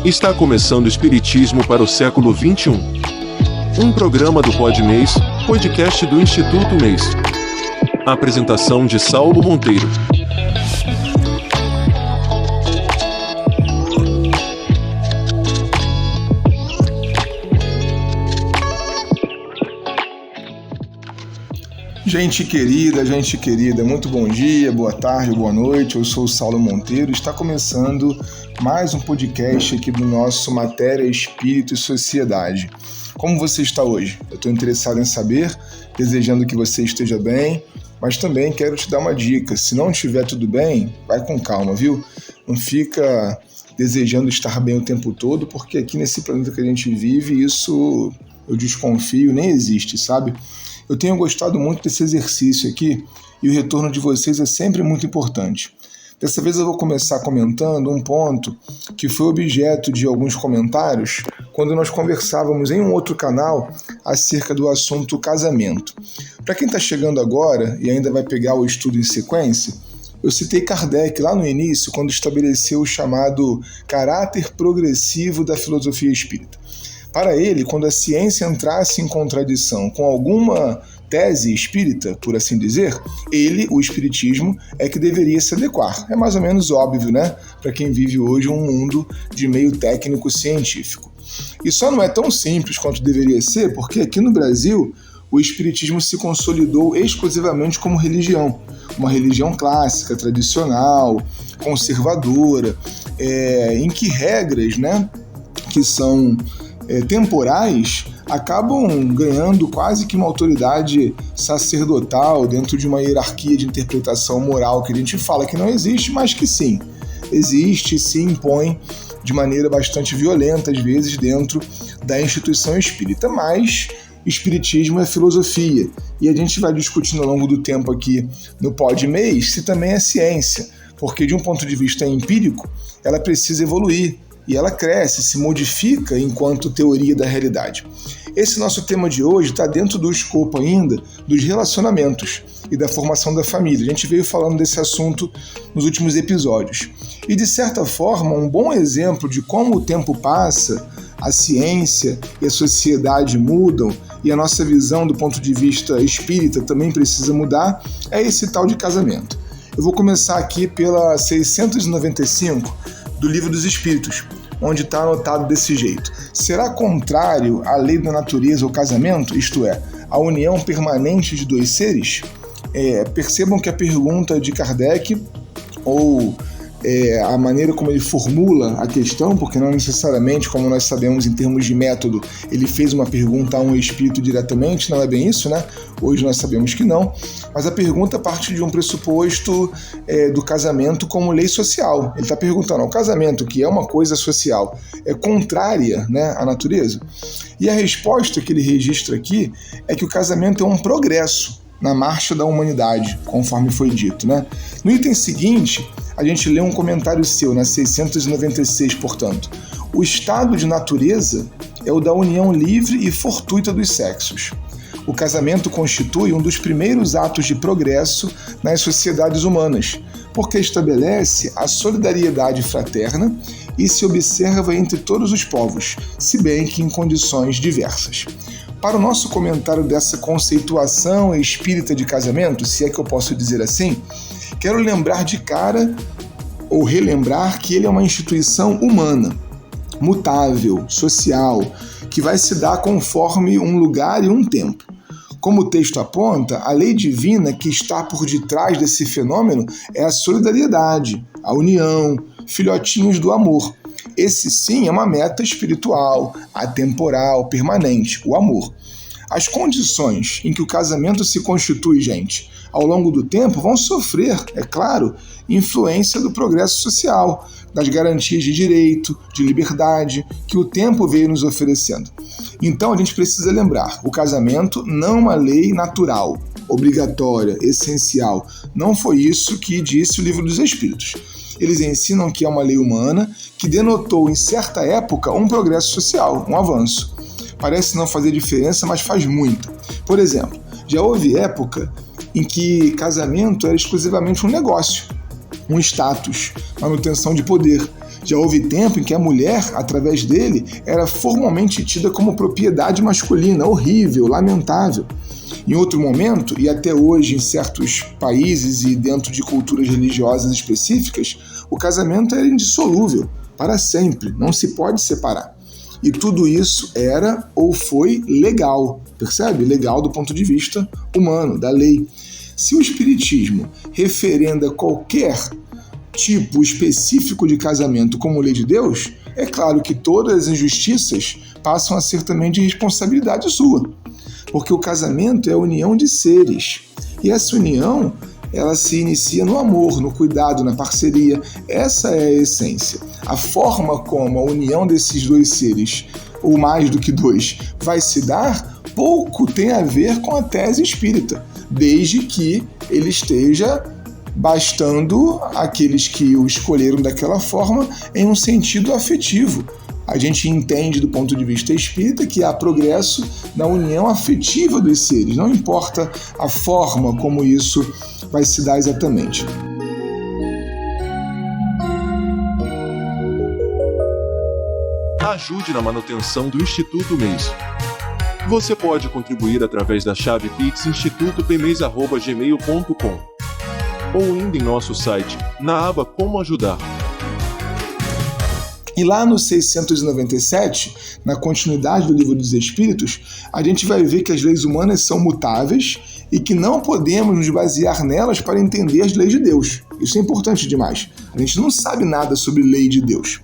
Está começando o Espiritismo para o século XXI. Um programa do Podmês, podcast do Instituto Mês. Apresentação de Saulo Monteiro. Gente querida, muito bom dia, boa tarde, boa noite. Eu sou o Saulo Monteiro. Está começando mais um podcast aqui do nosso Matéria, Espírito e Sociedade. Como você está hoje? Eu estou interessado em saber, desejando que você esteja bem, mas também quero te dar uma dica. Se não estiver tudo bem, vai com calma, viu? Não fica desejando estar bem o tempo todo, porque aqui nesse planeta que a gente vive, isso eu desconfio, nem existe, sabe? Eu tenho gostado muito desse exercício aqui e o retorno de vocês é sempre muito importante. Dessa vez eu vou começar comentando um ponto que foi objeto de alguns comentários quando nós conversávamos em um outro canal acerca do assunto casamento. Para quem está chegando agora e ainda vai pegar o estudo em sequência, eu citei Kardec lá no início quando estabeleceu o chamado caráter progressivo da filosofia espírita. Para ele, quando a ciência entrasse em contradição com alguma tese espírita, por assim dizer, ele, o espiritismo, é que deveria se adequar. É mais ou menos óbvio, né? Para quem vive hoje um mundo de meio técnico-científico. E só não é tão simples quanto deveria ser, porque aqui no Brasil, o espiritismo se consolidou exclusivamente como religião. Uma religião clássica, tradicional, conservadora, em que regras, né, que são temporais acabam ganhando quase que uma autoridade sacerdotal dentro de uma hierarquia de interpretação moral que a gente fala que não existe, mas que sim, existe e se impõe de maneira bastante violenta, às vezes, dentro da instituição espírita. Mas espiritismo é filosofia e a gente vai discutindo ao longo do tempo aqui no Podmês se também é ciência, porque de um ponto de vista empírico ela precisa evoluir. E ela cresce, se modifica enquanto teoria da realidade. Esse nosso tema de hoje está dentro do escopo ainda dos relacionamentos e da formação da família. A gente veio falando desse assunto nos últimos episódios. E, de certa forma, um bom exemplo de como o tempo passa, a ciência e a sociedade mudam e a nossa visão do ponto de vista espírita também precisa mudar, é esse tal de casamento. Eu vou começar aqui pela 695 do Livro dos Espíritos, onde está anotado desse jeito. Será contrário à lei da natureza o casamento, isto é, a união permanente de dois seres? Percebam que a pergunta de Kardec, ou a maneira como ele formula a questão, porque não necessariamente, como nós sabemos em termos de método, ele fez uma pergunta a um espírito diretamente, não é bem isso, né? Hoje nós sabemos que não, mas a pergunta parte de um pressuposto do casamento como lei social. Ele está perguntando, o casamento, que é uma coisa social, é contrária, né, à natureza? E a resposta que ele registra aqui é que o casamento é um progresso na marcha da humanidade, conforme foi dito, né? No item seguinte, a gente lê um comentário seu, na 696, portanto. O estado de natureza é o da união livre e fortuita dos sexos. O casamento constitui um dos primeiros atos de progresso nas sociedades humanas, porque estabelece a solidariedade fraterna e se observa entre todos os povos, se bem que em condições diversas. Para o nosso comentário dessa conceituação espírita de casamento, se é que eu posso dizer assim, quero lembrar de cara, ou relembrar, que ele é uma instituição humana, mutável, social, que vai se dar conforme um lugar e um tempo. Como o texto aponta, a lei divina que está por detrás desse fenômeno é a solidariedade, a união, filhotinhos do amor. Esse sim é uma meta espiritual, atemporal, permanente, o amor. As condições em que o casamento se constitui, gente, ao longo do tempo vão sofrer, é claro, influência do progresso social, das garantias de direito, de liberdade, que o tempo veio nos oferecendo. Então a gente precisa lembrar, o casamento não é uma lei natural, obrigatória, essencial. Não foi isso que disse o Livro dos Espíritos. Eles ensinam que é uma lei humana que denotou em certa época um progresso social, um avanço. Parece não fazer diferença, mas faz muito. Por exemplo, já houve época em que casamento era exclusivamente um negócio, um status, manutenção de poder. Já houve tempo em que a mulher, através dele, era formalmente tida como propriedade masculina, horrível, lamentável. Em outro momento, e até hoje em certos países e dentro de culturas religiosas específicas, o casamento era indissolúvel, para sempre, não se pode separar. E tudo isso era ou foi legal, percebe? Legal do ponto de vista humano, da lei. Se o Espiritismo referenda qualquer tipo específico de casamento como lei de Deus, é claro que todas as injustiças passam a ser também de responsabilidade sua. Porque o casamento é a união de seres. E essa união, ela se inicia no amor, no cuidado, na parceria. Essa é a essência. A forma como a união desses dois seres, ou mais do que dois, vai se dar, pouco tem a ver com a tese espírita, desde que ele esteja bastando aqueles que o escolheram daquela forma em um sentido afetivo. A gente entende do ponto de vista espírita que há progresso na união afetiva dos seres, não importa a forma como isso vai se dar exatamente. Ajude na manutenção do Instituto MEIS. Você pode contribuir através da chave Pix institutopmeis@gmail.com ou indo em nosso site, na aba Como Ajudar. E lá no 697, na continuidade do Livro dos Espíritos, a gente vai ver que as leis humanas são mutáveis e que não podemos nos basear nelas para entender as leis de Deus. Isso é importante demais. A gente não sabe nada sobre lei de Deus.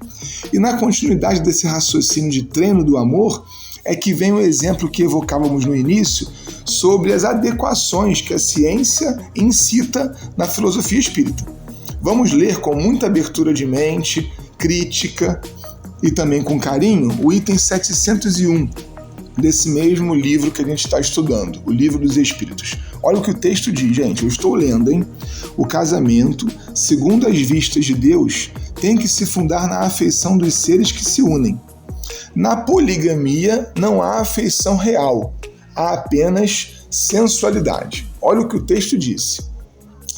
E na continuidade desse raciocínio de treino do amor, é que vem o exemplo que evocávamos no início sobre as adequações que a ciência incita na filosofia espírita. Vamos ler com muita abertura de mente, crítica e também com carinho o item 701 desse mesmo livro que a gente está estudando, o Livro dos Espíritos. Olha o que o texto diz, gente, eu estou lendo, hein? O casamento, segundo as vistas de Deus, tem que se fundar na afeição dos seres que se unem. Na poligamia não há afeição real, há apenas sensualidade. Olha o que o texto disse.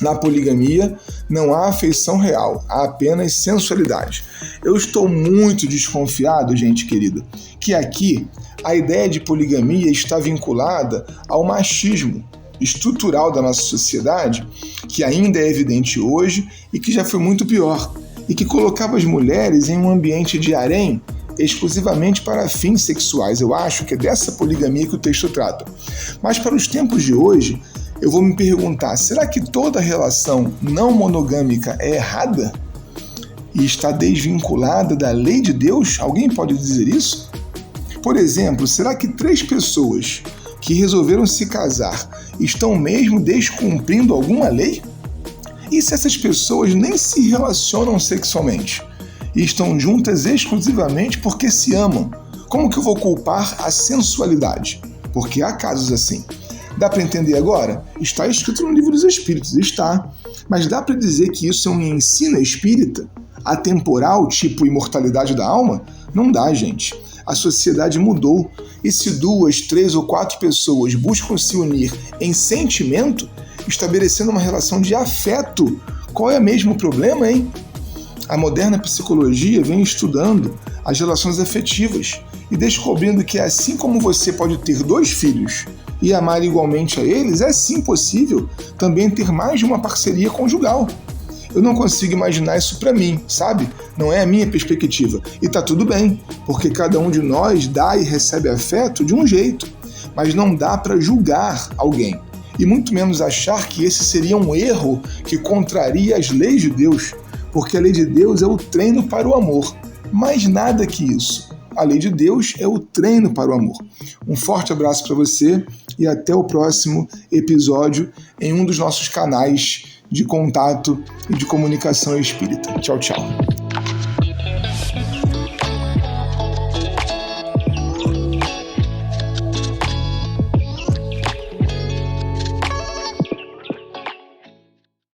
Na poligamia não há afeição real, há apenas sensualidade. Eu estou muito desconfiado, gente querida, que aqui a ideia de poligamia está vinculada ao machismo estrutural da nossa sociedade, que ainda é evidente hoje e que já foi muito pior, e que colocava as mulheres em um ambiente de harém exclusivamente para fins sexuais. Eu acho que é dessa poligamia que o texto trata. Mas para os tempos de hoje, eu vou me perguntar, será que toda relação não monogâmica é errada? E está desvinculada da lei de Deus? Alguém pode dizer isso? Por exemplo, será que 3 pessoas que resolveram se casar estão mesmo descumprindo alguma lei? E se essas pessoas nem se relacionam sexualmente e estão juntas exclusivamente porque se amam? Como que eu vou culpar a sensualidade? Porque há casos assim. Dá para entender agora? Está escrito no Livro dos Espíritos, está. Mas dá para dizer que isso é um ensino espírita? Atemporal, tipo imortalidade da alma? Não dá, gente. A sociedade mudou. E se 2, 3 ou 4 pessoas buscam se unir em sentimento, estabelecendo uma relação de afeto, qual é mesmo o problema, hein? A moderna psicologia vem estudando as relações afetivas e descobrindo que assim como você pode ter 2 filhos e amar igualmente a eles, é sim possível também ter mais de uma parceria conjugal. Eu não consigo imaginar isso para mim, sabe? Não é a minha perspectiva. E tá tudo bem, porque cada um de nós dá e recebe afeto de um jeito. Mas não dá para julgar alguém. E muito menos achar que esse seria um erro que contraria as leis de Deus. Porque a lei de Deus é o treino para o amor. Mais nada que isso. A lei de Deus é o treino para o amor. Um forte abraço para você e até o próximo episódio em um dos nossos canais de contato e de comunicação espírita. Tchau, tchau.